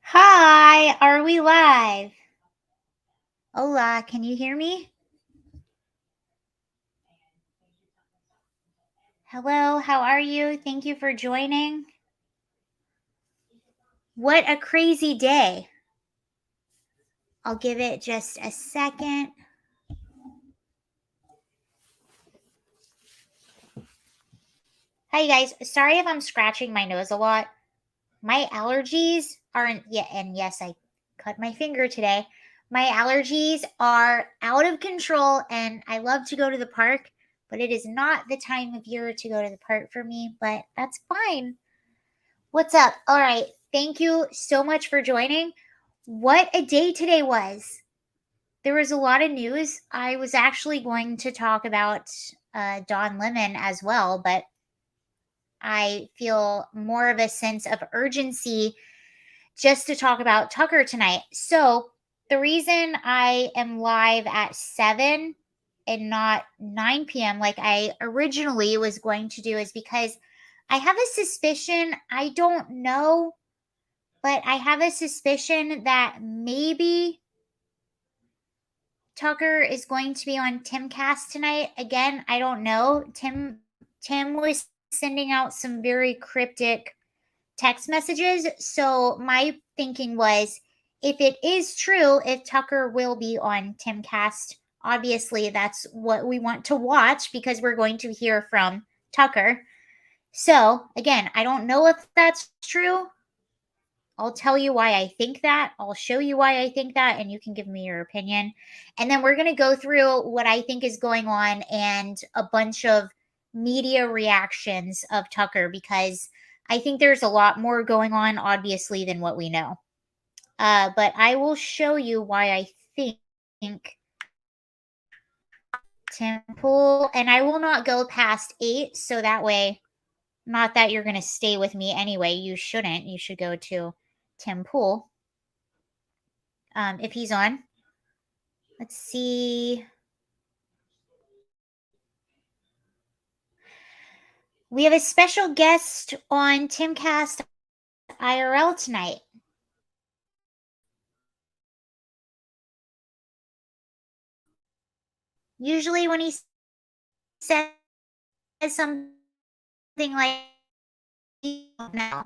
Hi, are we live? Hola, can you hear me? Hello, how are you? Thank you for joining. What a crazy day. I'll give it just a second. Hi, you guys. Sorry if I'm scratching my nose a lot. My allergies aren't yet, and yes, I cut my finger today. My allergies are out of control, and I love to go to the park, but it is not the time of year to go to the park for me, but that's fine. What's up? All right. Thank you so much for joining. What a day today was. There was a lot of news. I was actually going to talk about Don Lemon as well, but I feel more of a sense of urgency just to talk about Tucker tonight. So, the reason I am live at 7 and not 9 p.m. like I originally was going to do is because I have a suspicion, I don't know, but I have a suspicion that maybe Tucker is going to be on Timcast tonight. Again, I don't know. Tim was sending out some very cryptic text messages. So my thinking was if it is true, if Tucker will be on Timcast, obviously that's what we want to watch because we're going to hear from Tucker. So again, I don't know if that's true. I'll tell you why I think that. I'll show you why I think that, and you can give me your opinion. And then we're going to go through what I think is going on and a bunch of media reactions of Tucker because I think there's a lot more going on, obviously, than what we know. But I will show you why I think Temple, and I will not go past 8, so that way, not that you're going to stay with me anyway. You shouldn't. You should go to Temple. If he's on. Let's see. We have a special guest on Timcast IRL tonight. Usually, when he says something like, no.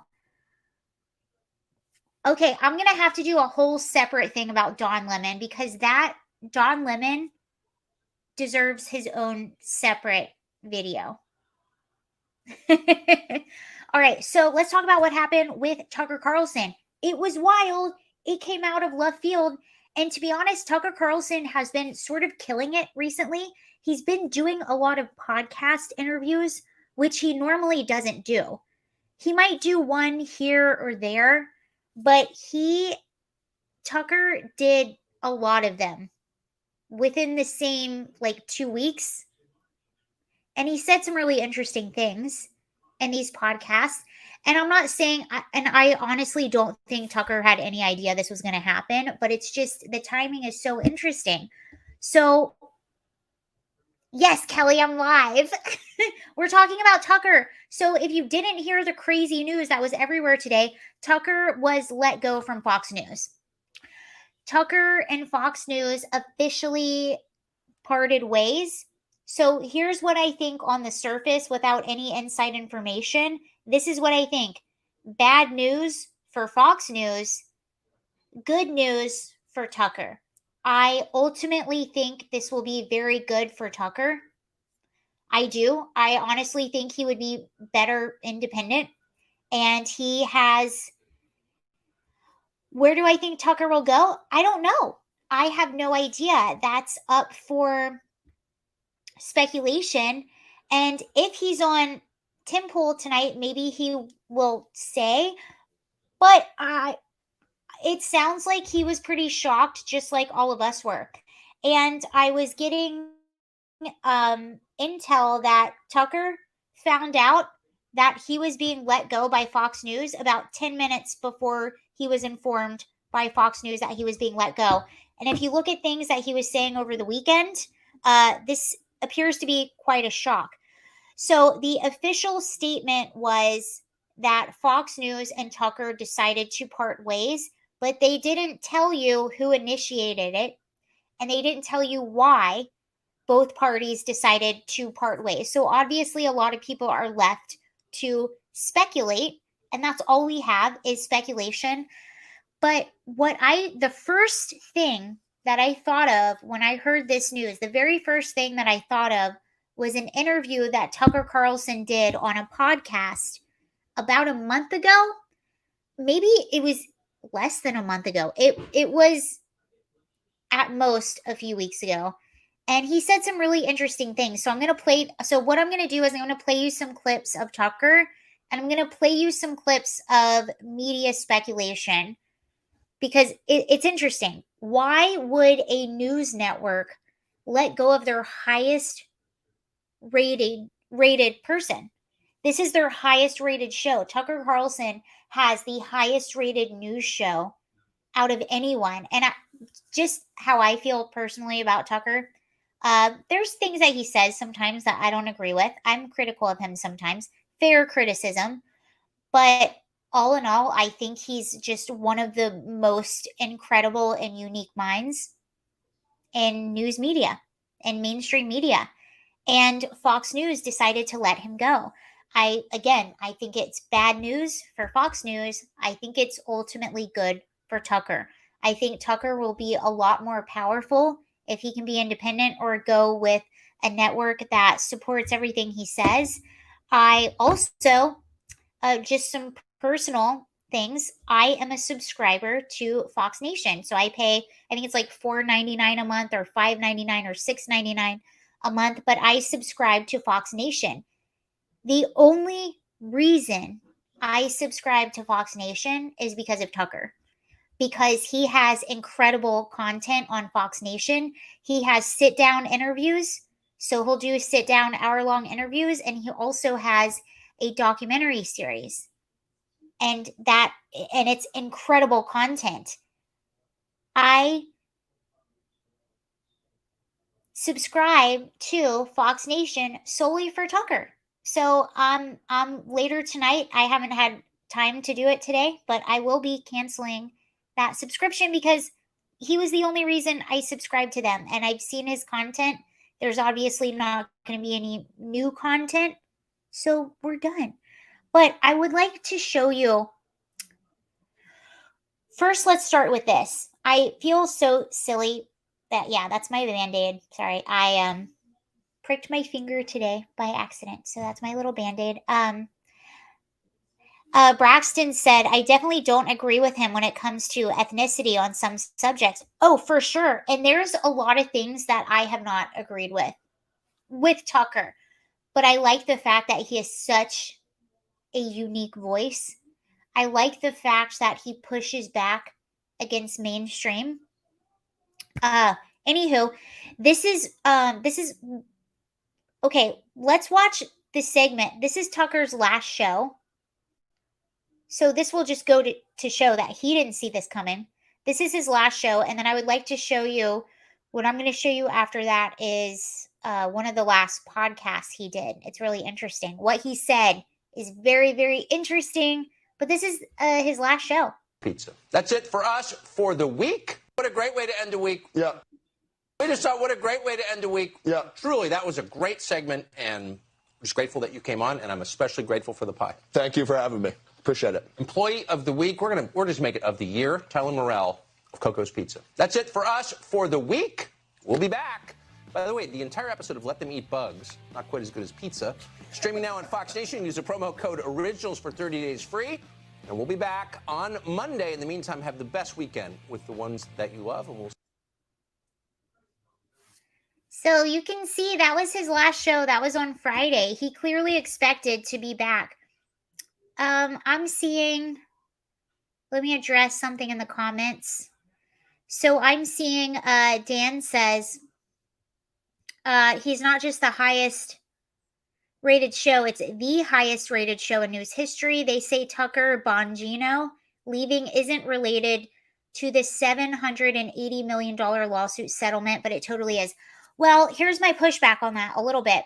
Okay, I'm going to have to do a whole separate thing about Don Lemon because that Don Lemon deserves his own separate video. All right, so let's talk about what happened with Tucker Carlson. It was wild. It came out of left field. And to be honest, Tucker Carlson has been sort of killing it recently. He's been doing a lot of podcast interviews, which he normally doesn't do. He might do one here or there, but Tucker did a lot of them within the same like 2 weeks. And he said some really interesting things in these podcasts. And I'm not saying, and I honestly don't think Tucker had any idea this was going to happen, but it's just the timing is so interesting. So, yes, Kelly, I'm live. We're talking about Tucker. So, if you didn't hear the crazy news that was everywhere today, Tucker was let go from Fox News. Tucker and Fox News officially parted ways. So here's what I think on the surface without any inside information. This is what I think. Bad news for Fox News, good news for Tucker. I ultimately think this will be very good for Tucker. I do. I honestly think he would be better independent. And he has. Where do I think Tucker will go? I don't know. I have no idea. That's up for speculation. And if he's on Tim Pool tonight, maybe he will say. But it sounds like he was pretty shocked, just like all of us were. And I was getting intel that Tucker found out that he was being let go by Fox News about 10 minutes before he was informed by Fox News that he was being let go. And if you look at things that he was saying over the weekend, this appears to be quite a shock. So the official statement was that Fox News and Tucker decided to part ways but they didn't tell you who initiated it, and they didn't tell you why both parties decided to part ways. So obviously a lot of people are left to speculate, and that's all we have is speculation. But the first thing that I thought of when I heard this news, the very first thing that I thought of was an interview that Tucker Carlson did on a podcast about a month ago. Maybe it was less than a month ago. It was at most a few weeks ago. And he said some really interesting things. So what I'm going to do is I'm going to play you some clips of Tucker, and I'm going to play you some clips of media speculation, because it's interesting. Why would a news network let go of their highest rated person? This is their highest rated show. Tucker Carlson has the highest rated news show out of anyone. And just how I feel personally about Tucker, there's things that he says sometimes that I don't agree with. I'm critical of him sometimes. Fair criticism. But all in all, I think he's just one of the most incredible and unique minds in news media and mainstream media. And Fox News decided to let him go. I think it's bad news for Fox News. I think it's ultimately good for Tucker. I think Tucker will be a lot more powerful if he can be independent or go with a network that supports everything he says. I also, just some personal things, I am a subscriber to Fox Nation. So I pay, I think it's like $4.99 a month or $5.99 or $6.99 a month, but I subscribe to Fox Nation. The only reason I subscribe to Fox Nation is because of Tucker, because he has incredible content on Fox Nation. He has sit down interviews. So he'll do sit down hour-long interviews, and he also has a documentary series. And it's incredible content. I subscribe to Fox Nation solely for Tucker. So later tonight, I haven't had time to do it today, but I will be canceling that subscription because he was the only reason I subscribed to them, and I've seen his content. There's obviously not going to be any new content, so we're done. But I would like to show you. First, let's start with this. I feel so silly that's my Band-Aid. Sorry, I pricked my finger today by accident, so that's my little Band-Aid. Braxton said, I definitely don't agree with him when it comes to ethnicity on some subjects. Oh, for sure. And there's a lot of things that I have not agreed with Tucker. But I like the fact that he has such a unique voice. I like the fact that he pushes back against mainstream. Anywho, this is okay. Let's watch this segment. This is Tucker's last show. So this will just go to show that he didn't see this coming. This is his last show. And then I would like to show you, what I'm going to show you after that is one of the last podcasts he did. It's really interesting. What he said is very, very interesting. But this is his last show. Pizza. That's it for us for the week. What a great way to end a week. Yeah. We just thought, what a great way to end a week. Yeah. Truly, that was a great segment, and I'm just grateful that you came on, and I'm especially grateful for the pie. Thank you for having me. Appreciate it. Employee of the week, we're just make it of the year, Tyler Morrell of Coco's Pizza. That's it for us for the week. We'll be back. By the way, the entire episode of Let Them Eat Bugs, not quite as good as pizza, streaming now on Fox Nation. Use the promo code ORIGINALS for 30 days free. And we'll be back on Monday. In the meantime, have the best weekend with the ones that you love. And we'll. So you can see that was his last show. That was on Friday. He clearly expected to be back. I'm seeing, let me address something in the comments. So I'm seeing Dan says he's not just the highest rated show, it's the highest rated show in news history. They say Tucker Bongino leaving isn't related to the $780 million lawsuit settlement, but it totally is. Well, here's my pushback on that a little bit.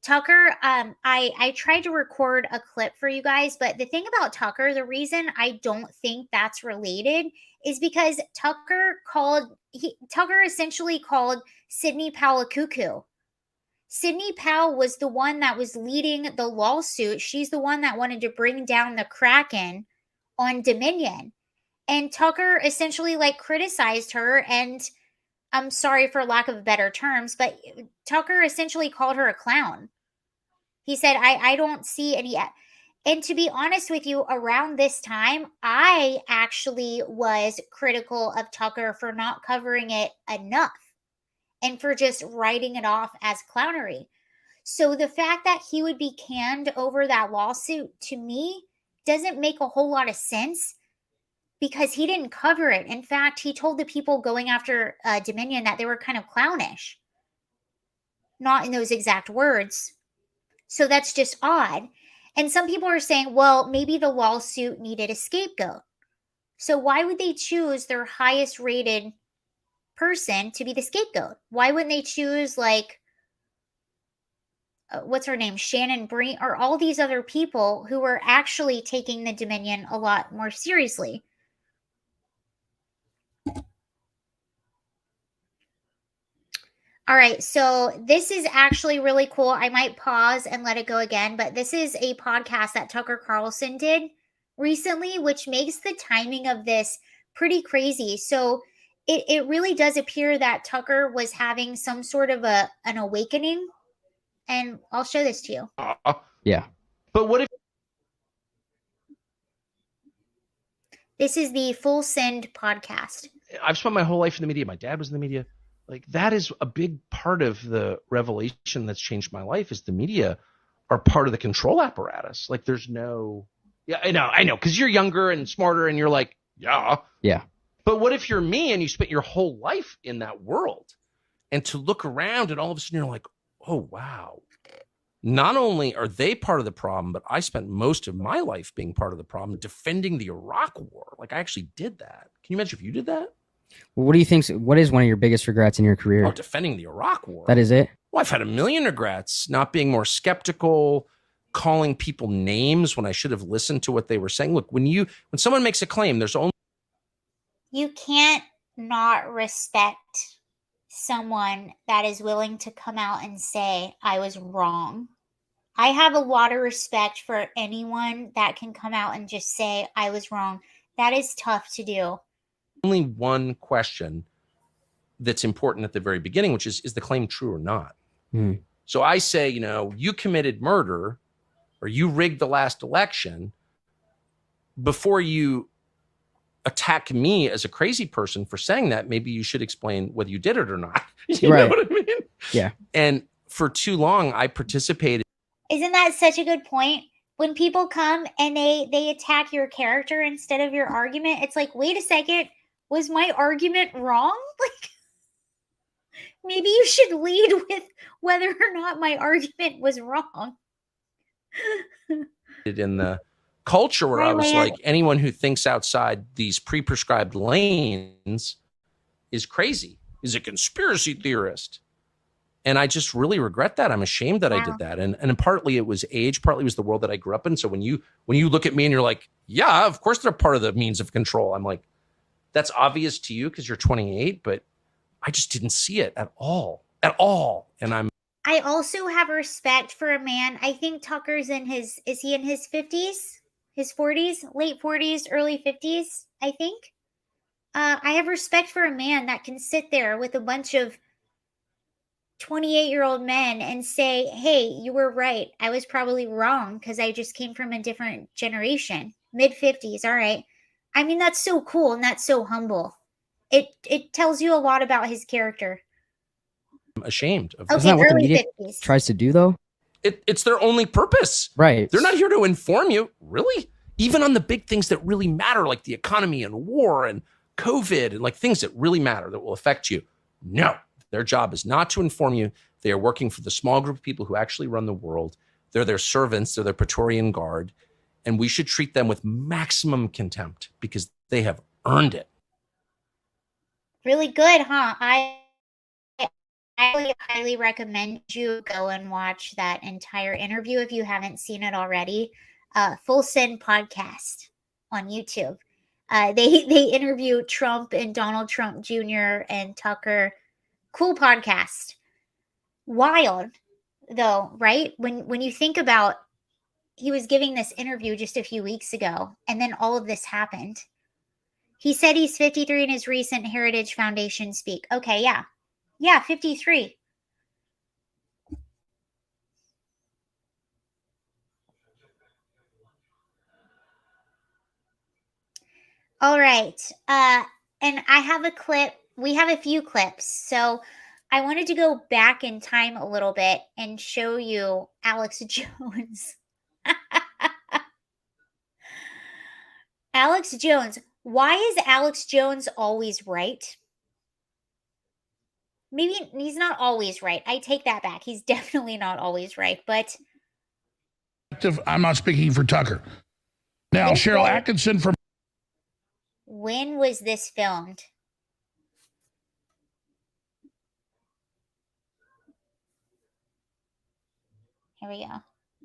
Tucker, I tried to record a clip for you guys, but the thing about Tucker, the reason I don't think that's related is because Tucker essentially called Sidney Powell a cuckoo. Sidney Powell was the one that was leading the lawsuit. She's the one that wanted to bring down the Kraken on Dominion. And Tucker essentially like criticized her, and I'm sorry for lack of better terms, but Tucker essentially called her a clown. He said, I don't see any. And to be honest with you, around this time, I actually was critical of Tucker for not covering it enough and for just writing it off as clownery. So the fact that he would be canned over that lawsuit, to me, doesn't make a whole lot of sense because he didn't cover it. In fact, he told the people going after Dominion that they were kind of clownish. Not in those exact words. So that's just odd. And some people are saying, well, maybe the lawsuit needed a scapegoat. So why would they choose their highest rated person to be the scapegoat? Why wouldn't they choose like, what's her name? Shannon Breen, or all these other people who were actually taking the Dominion a lot more seriously? All right, so this is actually really cool. I might pause and let it go again, but this is a podcast that Tucker Carlson did recently, which makes the timing of this pretty crazy. So it really does appear that Tucker was having some sort of an awakening, and I'll show this to you. Yeah. But what if This is the Full Send podcast. I've spent my whole life in the media. My dad was in the media. Like, that is a big part of the revelation that's changed my life, is the media are part of the control apparatus. Like, there's no, yeah, I know, because you're younger and smarter and you're like, yeah. But what if you're me and you spent your whole life in that world, and to look around and all of a sudden you're like, oh, wow. Not only are they part of the problem, but I spent most of my life being part of the problem, defending the Iraq war. Like, I actually did that. Can you imagine if you did that? What do you think? What is one of your biggest regrets in your career? Oh, defending the Iraq war. That is it? Well, I've had a million regrets, not being more skeptical, calling people names when I should have listened to what they were saying. Look, when someone makes a claim, there's only... You can't not respect someone that is willing to come out and say, I was wrong. I have a lot of respect for anyone that can come out and just say, I was wrong. That is tough to do. Only one question that's important at the very beginning, which is the claim true or not? So I say, you committed murder or you rigged the last election. Before you attack me as a crazy person for saying that, maybe you should explain whether you did it or not. You know what I mean? Yeah. And for too long, I participated. Isn't that such a good point? When people come and they attack your character instead of your argument, it's like, wait a second, was my argument wrong? Like, maybe you should lead with whether or not my argument was wrong. In the culture where I was like, anyone who thinks outside these pre-prescribed lanes is crazy, is a conspiracy theorist. And I just really regret that. I'm ashamed that I did that. And partly it was age, partly it was the world that I grew up in. So when you look at me and you're like, yeah, of course they're part of the means of control, I'm like, that's obvious to you because you're 28, but I just didn't see it at all. And I also have respect for a man. I think Tucker's is he in his 50s, his 40s, late 40s, early 50s, I think. I have respect for a man that can sit there with a bunch of 28-year-old men and say, hey, you were right. I was probably wrong because I just came from a different generation. Mid-50s, all right. I mean, that's so cool and that's so humble. It tells you a lot about his character. I'm ashamed of Isn't that what the media tries to do, though? It's their only purpose. Right. They're not here to inform you. Really? Even on the big things that really matter, like the economy and war and COVID and like things that really matter that will affect you. No. Their job is not to inform you. They are working for the small group of people who actually run the world. They're their servants. They're their Praetorian Guard. And we should treat them with maximum contempt because they have earned it. Really good, huh? highly recommend you go and watch that entire interview if you haven't seen it already. Full Send Podcast on YouTube. They interview Trump and Donald Trump Jr. and Tucker. Cool podcast. Wild though, right? When you think about, he was giving this interview just a few weeks ago, and then all of this happened. He said he's 53 in his recent Heritage Foundation speak. Okay, yeah, 53. All right. And I have a clip. We have a few clips. So I wanted to go back in time a little bit and show you Alex Jones. Alex Jones. Why is Alex Jones always right? Maybe he's not always right. I take that back. He's definitely not always right, but I'm not speaking for Tucker. Now, Cheryl Atkinson from... When was this filmed? Here we go.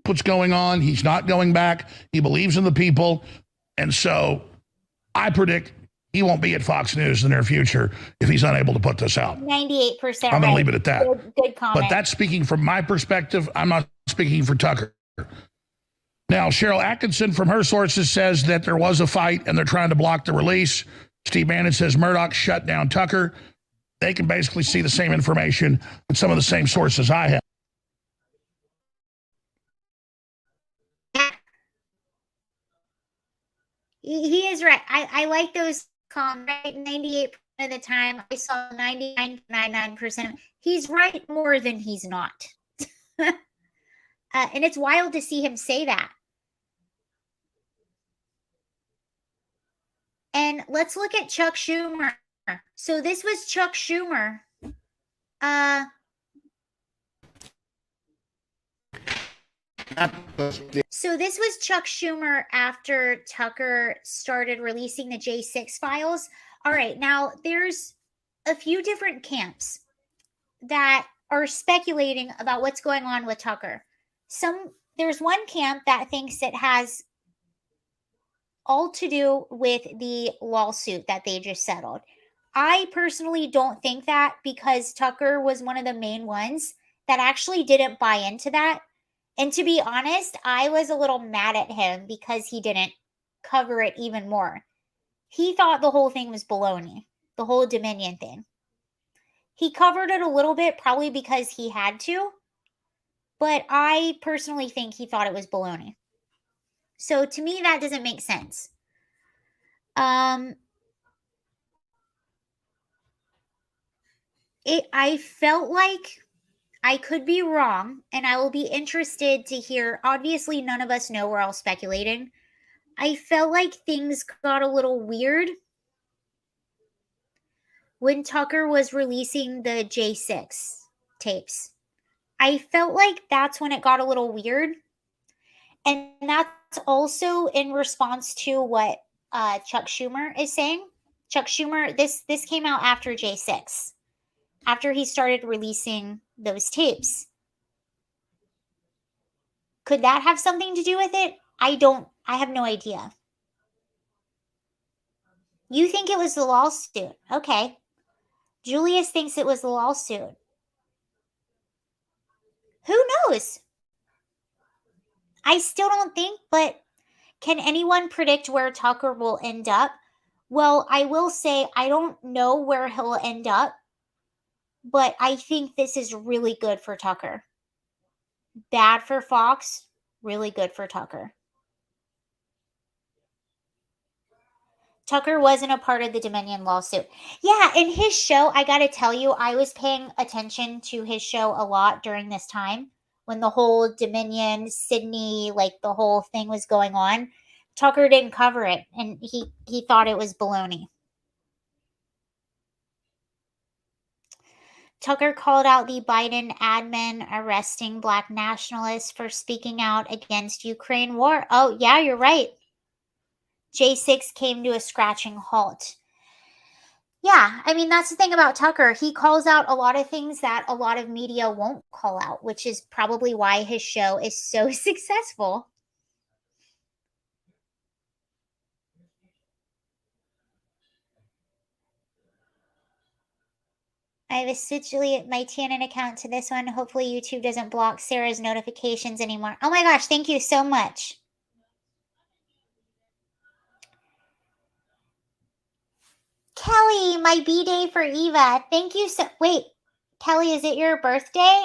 What's going on? He's not going back. He believes in the people. And so I predict he won't be at Fox News in the near future if he's unable to put this out. 98%. I'm going to leave it at that. Good comment. But that's speaking from my perspective. I'm not speaking for Tucker. Now, Cheryl Atkinson from her sources says that there was a fight and they're trying to block the release. Steve Bannon says Murdoch shut down Tucker. They can basically see the same information with some of the same sources I have. He is right. I like those comments. Right? 98% of the time, I saw 99.99%. He's right more than he's not. And it's wild to see him say that. And let's look at Chuck Schumer. So this was Chuck Schumer. So this was Chuck Schumer after Tucker started releasing the J6 files. All right, now there's a few different camps that are speculating about what's going on with Tucker. There's one camp that thinks it has all to do with the lawsuit that they just settled. I personally don't think that, because Tucker was one of the main ones that actually didn't buy into that. And to be honest, I was a little mad at him because he didn't cover it even more. He thought the whole thing was baloney, the whole Dominion thing. He covered it a little bit, probably because he had to, but I personally think he thought it was baloney. So to me, that doesn't make sense. I felt like, I could be wrong, and I will be interested to hear. Obviously, none of us know. We're all speculating. I felt like things got a little weird when Tucker was releasing the J6 tapes. I felt like that's when it got a little weird. And that's also in response to what Chuck Schumer is saying. Chuck Schumer, this came out after J6, after he started releasing those tapes. Could that have something to do with it? I have no idea. You think it was the lawsuit. Okay. Julius thinks it was the lawsuit. Who knows? I still don't think, but can anyone predict where Tucker will end up? Well, I will say I don't know where he'll end up, but I think this is really good for Tucker. Bad for Fox, really good for Tucker. Tucker wasn't a part of the Dominion lawsuit. Yeah, in his show, I got to tell you, I was paying attention to his show a lot during this time when the whole Dominion, Sydney, like the whole thing was going on. Tucker didn't cover it, and he thought it was baloney. Tucker called out the Biden admin arresting Black nationalists for speaking out against Ukraine war. Oh, yeah, you're right. J6 came to a scratching halt. Yeah, I mean, that's the thing about Tucker. He calls out a lot of things that a lot of media won't call out, which is probably why his show is so successful. I have switched my TNN account to this one. Hopefully YouTube doesn't block Sarah's notifications anymore. Oh my gosh, thank you so much. Kelly, my B-day for Eva. Thank you so... Wait, Kelly, is it your birthday?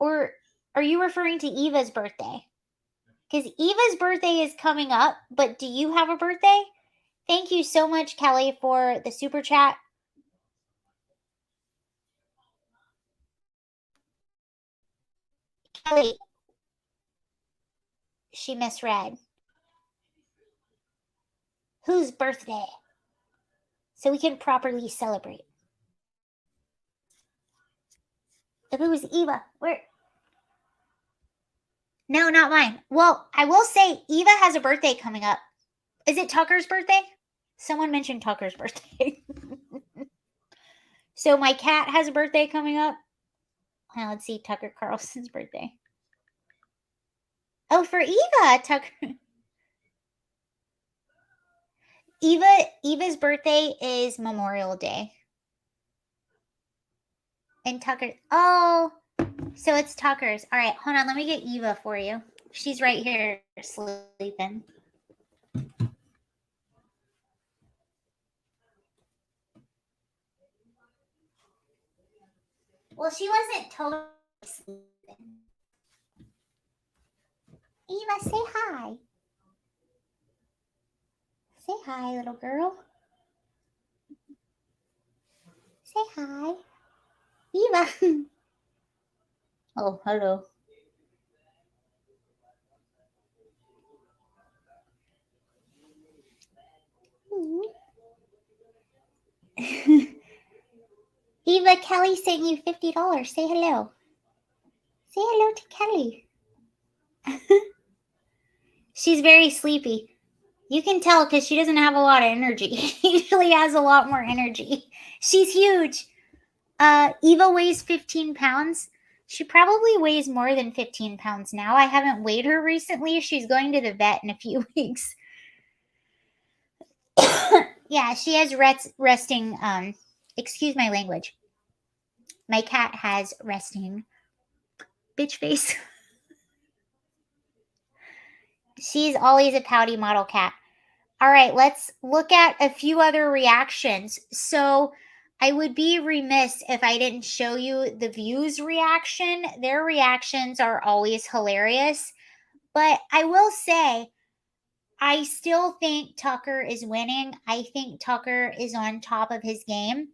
Or are you referring to Eva's birthday? Because Eva's birthday is coming up, but do you have a birthday? Thank you so much, Kelly, for the super chat. Kelly. She misread. Whose birthday? So we can properly celebrate. If it was Eva, where? No, not mine. Well, I will say Eva has a birthday coming up. Is it Tucker's birthday? Someone mentioned Tucker's birthday. So my cat has a birthday coming up. Now let's see Tucker Carlson's birthday. Oh, for Eva, Tucker. Eva's birthday is Memorial Day. And Tucker. Oh, so it's Tucker's. All right, hold on. Let me get Eva for you. She's right here sleeping. Well, she wasn't totally sleeping. Eva, say hi. Say hi, little girl. Say hi. Eva. Oh, hello. Eva, Kelly sent you $50. Say hello. Say hello to Kelly. She's very sleepy. You can tell because she doesn't have a lot of energy. She usually has a lot more energy. She's huge. Eva weighs 15 pounds. She probably weighs more than 15 pounds now. I haven't weighed her recently. She's going to the vet in a few weeks. Yeah, she has resting, excuse my language. My cat has resting bitch face. She's always a pouty model cat. All right, let's look at a few other reactions. So I would be remiss if I didn't show you the Views reaction. Their reactions are always hilarious. But I will say, I still think Tucker is winning. I think Tucker is on top of his game.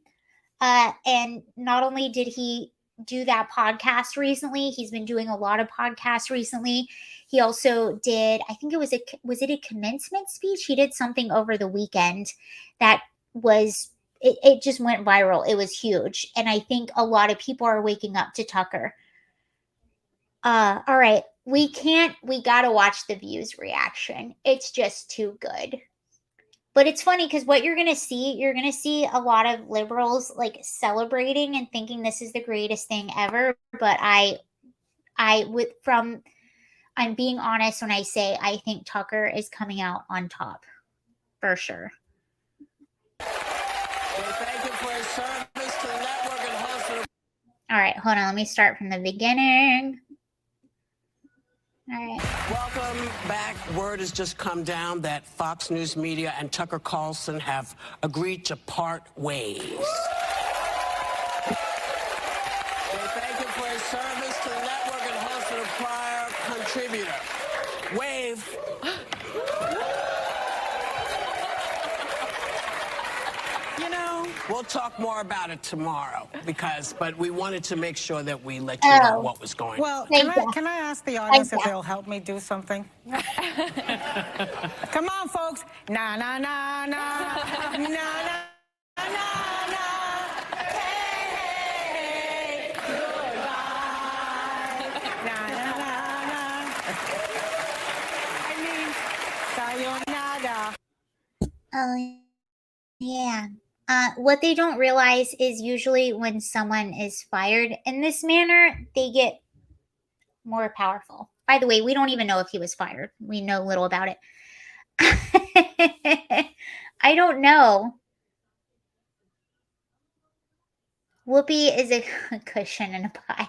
And not only did he do that podcast recently, he's been doing a lot of podcasts recently. He also did, I think it was a commencement speech? He did something over the weekend that was, it just went viral. It was huge. And I think a lot of people are waking up to Tucker. All right. We gotta watch the Views reaction. It's just too good. But it's funny because what you're going to see a lot of liberals like celebrating and thinking this is the greatest thing ever. But I'm being honest when I say I think Tucker is coming out on top for sure. Thank you for his service to the network and host. All right, hold on. Let me start from the beginning. All right. Welcome back. Word has just come down that Fox News Media and Tucker Carlson have agreed to part ways. Thank you for his service to the network and host of a prior contributor. Wave. You know, we'll talk more about it tomorrow but we wanted to make sure that we let you know what was going on. Well, can I ask the audience if they'll help me do something? Come on, folks. Na, na, na, na, na, na, na, na. Hey, hey, hey, goodbye. Na, na, na, na. I mean, sayonara. Oh, yeah. What they don't realize is usually when someone is fired in this manner, they get more powerful. By the way, we don't even know if he was fired. We know little about it. I don't know. Whoopi is a cushion in a pie.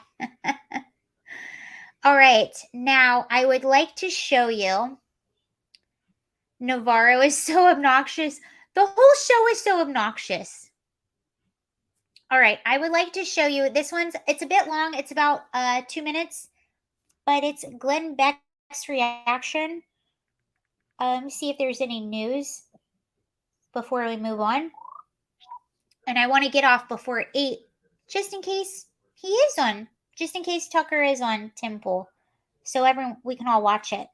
All right. Now, I would like to show you. Navarro is so obnoxious. The whole show is so obnoxious. All right. I would like to show you. This one's, it's a bit long. It's about 2 minutes. But it's Glenn Beck's reaction. Let me see if there's any news before we move on. And I want to get off before 8, just in case he is on, just in case Tucker is on Temple. So everyone, we can all watch it.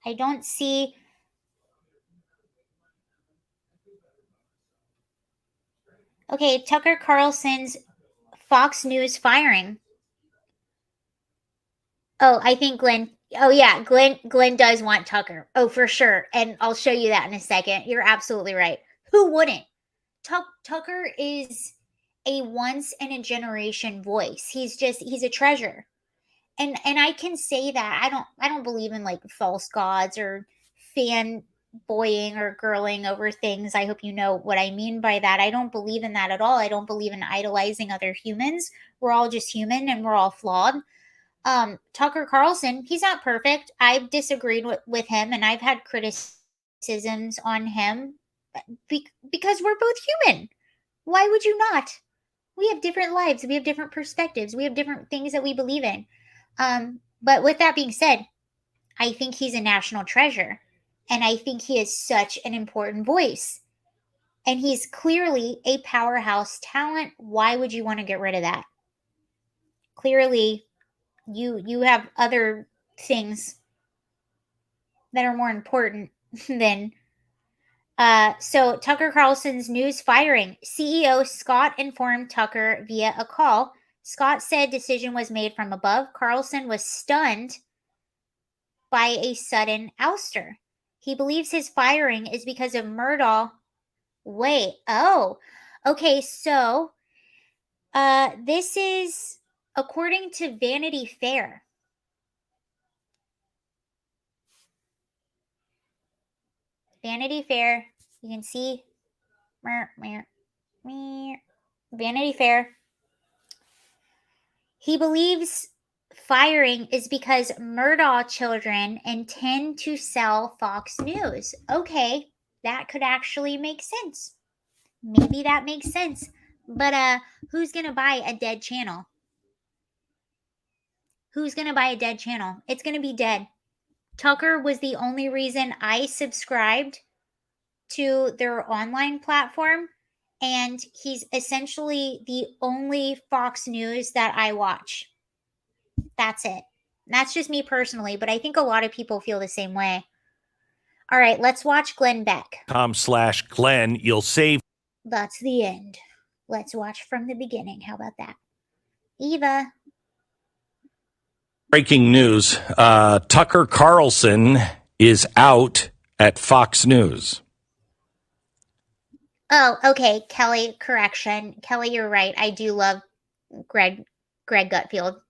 I don't see. Okay, Tucker Carlson's Fox News firing. Oh, I think Glenn. Oh yeah, Glenn does want Tucker. Oh, for sure. And I'll show you that in a second. You're absolutely right. Who wouldn't? Tucker is a once in a generation voice. He's a treasure. And I can say that. I don't believe in like false gods or fanboying or girling over things. I hope you know what I mean by that. I don't believe in that at all. I don't believe in idolizing other humans. We're all just human and we're all flawed. Tucker Carlson, he's not perfect. I've disagreed with him and I've had criticisms on him because we're both human. Why would you not? We have different lives. We have different perspectives. We have different things that we believe in. But with that being said, I think he's a national treasure. And I think he is such an important voice. And he's clearly a powerhouse talent. Why would you want to get rid of that? Clearly, you have other things that are more important than so Tucker Carlson's news firing. CEO Scott informed Tucker via a call. Scott said decision was made from above. Carlson was stunned by a sudden ouster. He believes his firing is because of Murdaugh. Wait, oh, okay, so this is according to Vanity Fair. Vanity Fair, you can see Vanity Fair. He believes firing is because Murdaugh children intend to sell Fox News. Okay, that could actually make sense. Maybe that makes sense. But who's going to buy a dead channel? Who's going to buy a dead channel? It's going to be dead. Tucker was the only reason I subscribed to their online platform, and he's essentially the only Fox News that I watch. That's it. That's just me personally, but I think a lot of people feel the same way. All right, let's watch Glenn Beck. .com/Glenn. You'll save. That's the end. Let's watch from the beginning. How about that? Eva. Breaking news. Tucker Carlson is out at Fox News. Oh, okay. Kelly, correction. Kelly, you're right. I do love Greg Gutfield.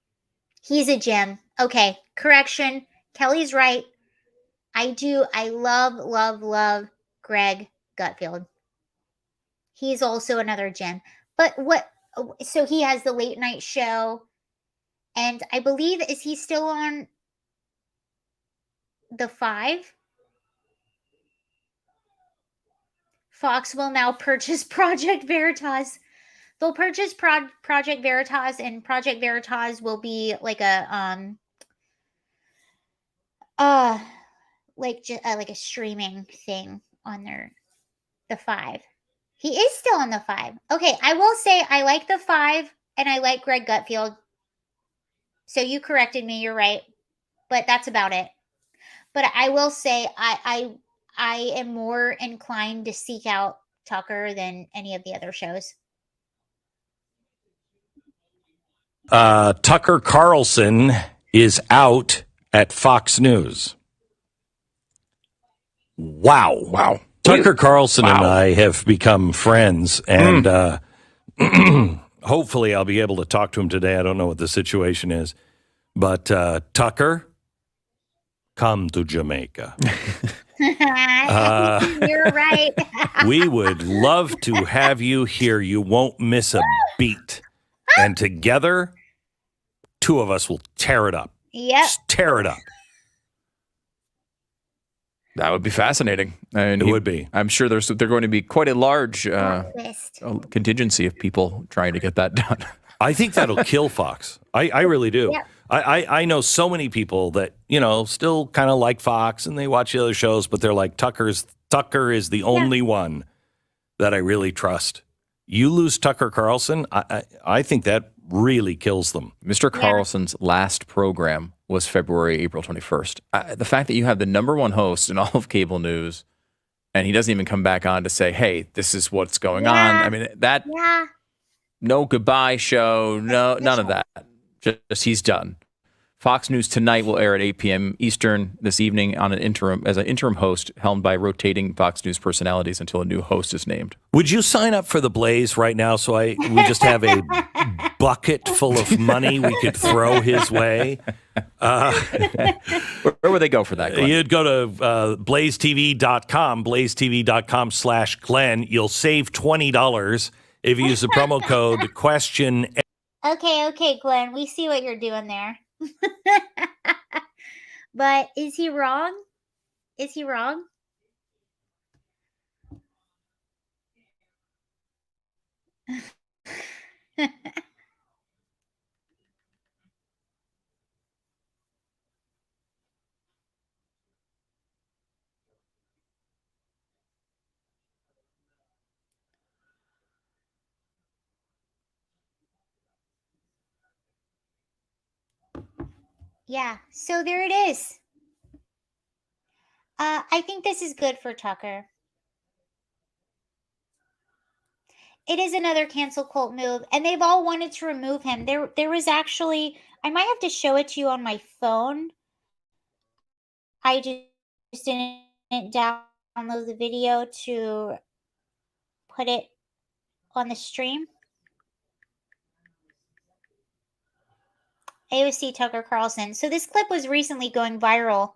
He's a gem. Okay, correction. Kelly's right. I love Greg Gutfield. He's also another gem. But so he has the late night show. And I believe, is he still on the 5? Fox will now purchase Project Veritas. They'll purchase Project Veritas, and Project Veritas will be like a like a streaming thing on the 5. He is still on the 5. Okay, I will say I like the 5 and I like Greg Gutfield. So you corrected me, you're right. But that's about it. But I will say I am more inclined to seek out Tucker than any of the other shows. Tucker Carlson is out at Fox News. Wow. Tucker Carlson and I have become friends, and hopefully I'll be able to talk to him today. I don't know what the situation is. But Tucker, come to Jamaica. You're right. We would love to have you here. You won't miss a beat. And together, two of us will tear it up. Yep. Just tear it up. That would be fascinating. And it would be. I'm sure they're going to be quite a large contingency of people trying to get that done. I think that'll kill Fox. I really do. Yeah. I know so many people that, still kind of like Fox and they watch the other shows, but they're like, Tucker is the only one that I really trust. You lose Tucker Carlson, I think that really kills them. Mr. Carlson's last program was April 21st. The fact that you have the number one host in all of cable news and he doesn't even come back on to say, hey, this is what's going on. I mean, no goodbye show, none of that. Just he's done. Fox News Tonight will air at 8 p.m. Eastern this evening as an interim host helmed by rotating Fox News personalities until a new host is named. Would you sign up for the Blaze right now so we just have a bucket full of money we could throw his way? Where would they go for that, Glenn? You'd go to blazetv.com, blazetv.com/Glenn. You'll save $20 if you use the promo code question. Okay, Glenn, we see what you're doing there. But is he wrong? Is he wrong? Yeah, so there it is. I think this is good for Tucker. It is another cancel cult move, and they've all wanted to remove him. There was actually, I might have to show it to you on my phone. I just didn't download the video to put it on the stream. AOC Tucker Carlson. So this clip was recently going viral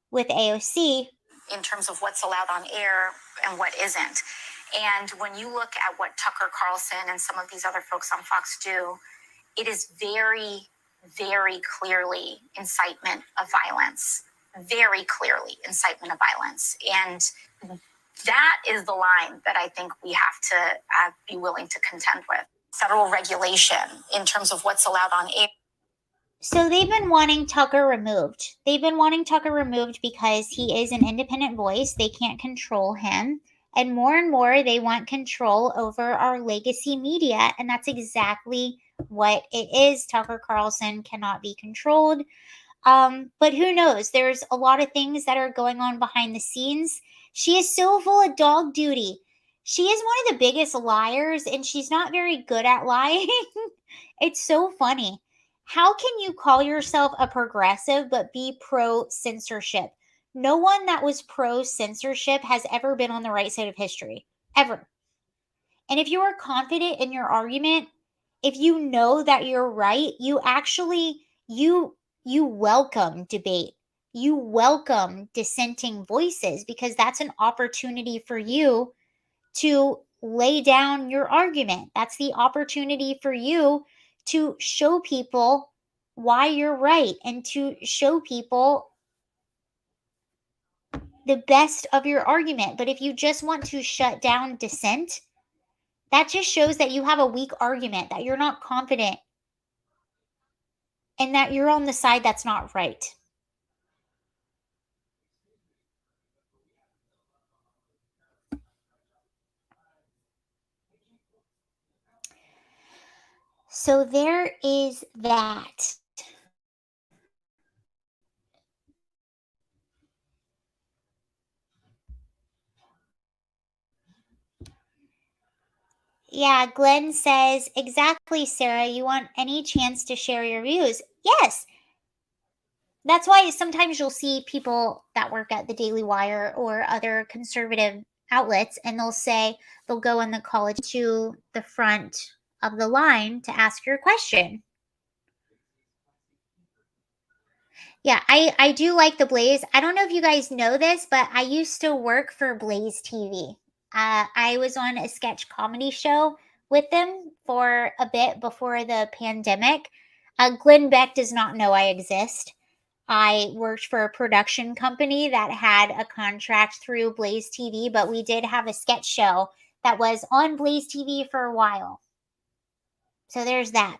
with AOC. In terms of what's allowed on air and what isn't. And when you look at what Tucker Carlson and some of these other folks on Fox do, it is very, very clearly incitement of violence. Very clearly incitement of violence. And that is the line that I think we have to be willing to contend with. Federal regulation in terms of what's allowed on air. So they've been wanting Tucker removed. They've been wanting Tucker removed because he is an independent voice. They can't control him. And more, they want control over our legacy media. And that's exactly what it is. Tucker Carlson cannot be controlled. But who knows? There's a lot of things that are going on behind the scenes. She is so full of dog duty. She is one of the biggest liars, and she's not very good at lying. It's so funny. How can you call yourself a progressive but be pro-censorship? No one that was pro-censorship has ever been on the right side of history. Ever. And if you are confident in your argument, if you know that you're right, you actually, you welcome debate. You welcome dissenting voices because that's an opportunity for you to lay down your argument. That's the opportunity for you to show people why you're right and to show people the best of your argument. But if you just want to shut down dissent, that just shows that you have a weak argument, that you're not confident, and that you're on the side that's not right. So there is that. Yeah, Glenn says, exactly, Sarah. You want any chance to share your views? Yes. That's why sometimes you'll see people that work at the Daily Wire or other conservative outlets, and they'll go in the college to the front of the line to ask your question. Yeah, I do like the Blaze. I don't know if you guys know this, but I used to work for Blaze TV. I was on a sketch comedy show with them for a bit before the pandemic. Glenn Beck does not know I exist. I worked for a production company that had a contract through Blaze TV, but we did have a sketch show that was on Blaze TV for a while. So there's that.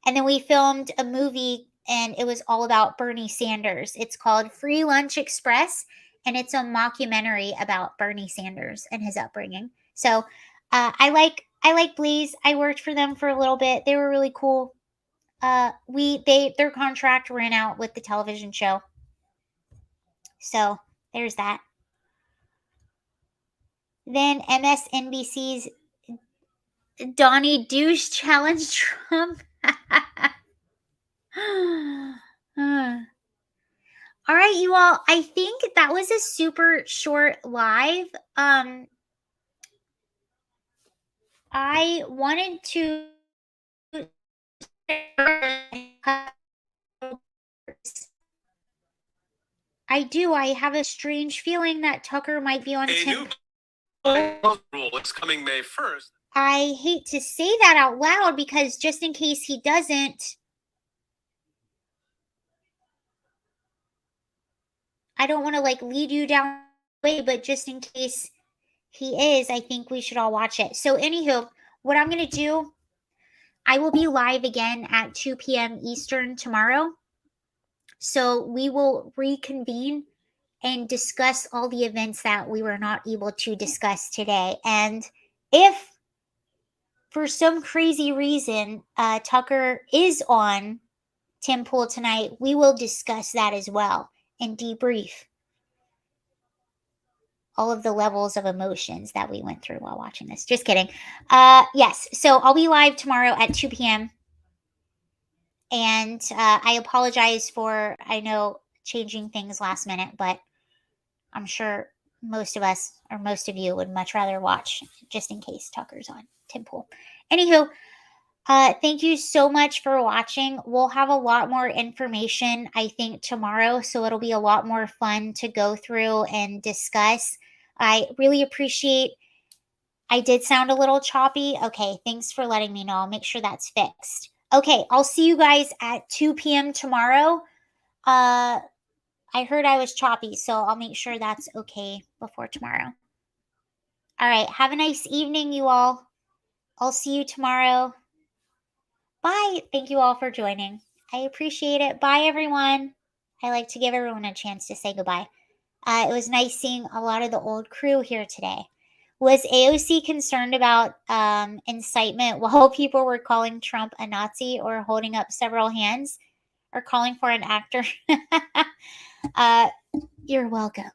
And then we filmed a movie, and it was all about Bernie Sanders. It's called Free Lunch Express, and it's a mockumentary about Bernie Sanders and his upbringing. So I like Blaze. I worked for them for a little bit. They were really cool. Their contract ran out with the television show. So there's that. Then MSNBC's Donnie Douche challenged Trump. All right, you all. I think that was a super short live. I wanted to. I do. I have a strange feeling that Tucker might be on Tim. Rule is coming May 1st. I hate to say that out loud because just in case he doesn't, I don't want to lead you down the way, but just in case he is, I think we should all watch it. So anywho, what I'm going to do, I will be live again at 2 p.m. Eastern tomorrow. So we will reconvene and discuss all the events that we were not able to discuss today. And if for some crazy reason Tucker is on Tim Pool tonight, we will discuss that as well and debrief all of the levels of emotions that we went through while watching this. Just kidding. Yes, so I'll be live tomorrow at 2 p.m. And I apologize for, I know, changing things last minute, but I'm sure most of us or most of you would much rather watch just in case Tucker's on Tim Pool. Anywho, thank you so much for watching. We'll have a lot more information, I think, tomorrow, so it'll be a lot more fun to go through and discuss. I really appreciate. I did sound a little choppy. Okay, thanks for letting me know. I'll make sure that's fixed. Okay, I'll see you guys at 2 p.m. tomorrow. I heard I was choppy, so I'll make sure that's okay before tomorrow. All right, have a nice evening, you all. I'll see you tomorrow. Bye. Thank you all for joining. I appreciate it. Bye, everyone. I like to give everyone a chance to say goodbye. It was nice seeing a lot of the old crew here today. Was AOC concerned about incitement while people were calling Trump a Nazi or holding up several hands or calling for an actor? You're welcome.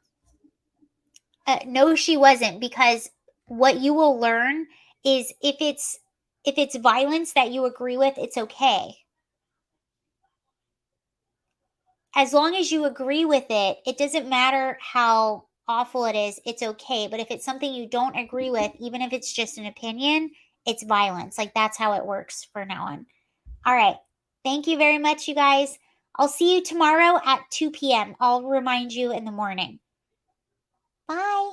No, she wasn't, because what you will learn is if it's violence that you agree with, it's okay. As long as you agree with it, it doesn't matter how awful it is, it's okay. But if it's something you don't agree with, even if it's just an opinion, it's violence. That's how it works for now on. All right. Thank you very much, you guys. I'll see you tomorrow at 2 p.m. I'll remind you in the morning. Bye.